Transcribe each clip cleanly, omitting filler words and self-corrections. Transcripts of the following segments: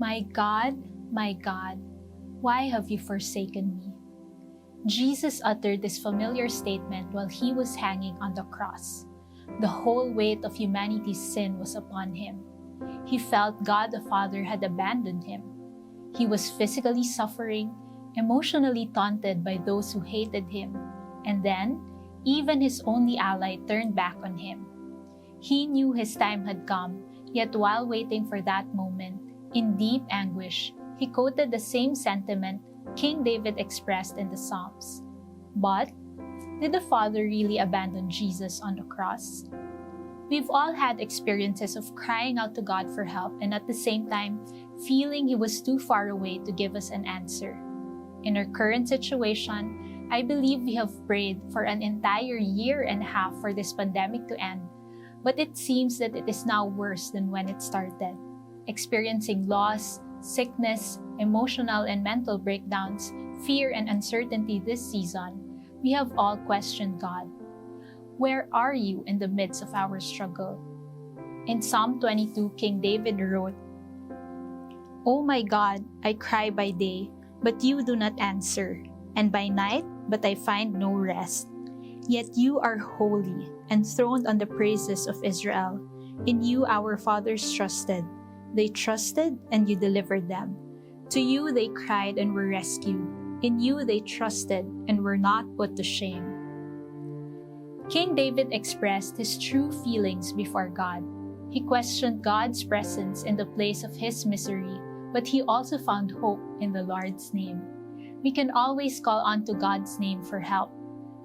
my God, why have you forsaken me?" Jesus uttered this familiar statement while he was hanging on the cross. The whole weight of humanity's sin was upon him. He felt God the Father had abandoned him. He was physically suffering, emotionally taunted by those who hated him, and then, even his only ally turned back on him. He knew his time had come, yet while waiting for that moment, in deep anguish, he quoted the same sentiment King David expressed in the Psalms. But, did the Father really abandon Jesus on the cross? We've all had experiences of crying out to God for help and at the same time, feeling He was too far away to give us an answer. In our current situation, I believe we have prayed for an entire year and a half for this pandemic to end, but it seems that it is now worse than when it started. Experiencing loss, sickness, emotional and mental breakdowns, fear and uncertainty this season, we have all questioned God. Where are you in the midst of our struggle? In Psalm 22, King David wrote, "O my God, I cry by day, but you do not answer, and by night, but I find no rest. Yet you are holy, enthroned on the praises of Israel. In you our fathers trusted. They trusted, and you delivered them. To you they cried and were rescued. In you they trusted and were not put to shame." King David expressed his true feelings before God. He questioned God's presence in the place of his misery, but he also found hope in the Lord's name. We can always call on to God's name for help.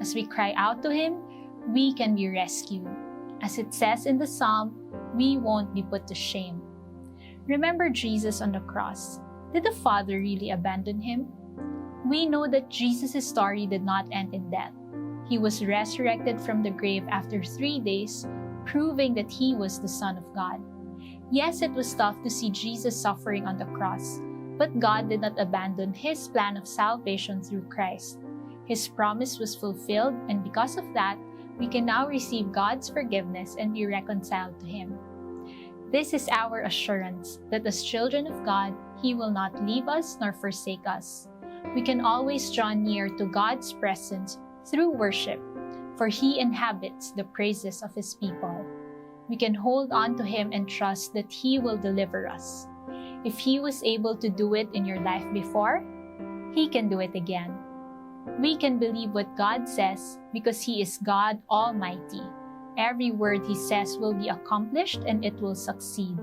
As we cry out to Him, we can be rescued. As it says in the Psalm, we won't be put to shame. Remember Jesus on the cross. Did the Father really abandon Him? We know that Jesus' story did not end in death. He was resurrected from the grave after 3 days, proving that He was the Son of God. Yes, it was tough to see Jesus suffering on the cross, but God did not abandon His plan of salvation through Christ. His promise was fulfilled, and because of that, we can now receive God's forgiveness and be reconciled to Him. This is our assurance that as children of God, He will not leave us nor forsake us. We can always draw near to God's presence through worship, for He inhabits the praises of His people. We can hold on to Him and trust that He will deliver us. If He was able to do it in your life before, He can do it again. We can believe what God says because He is God Almighty. Every word He says will be accomplished and it will succeed.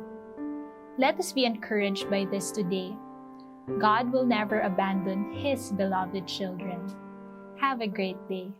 Let us be encouraged by this today. God will never abandon His beloved children. Have a great day.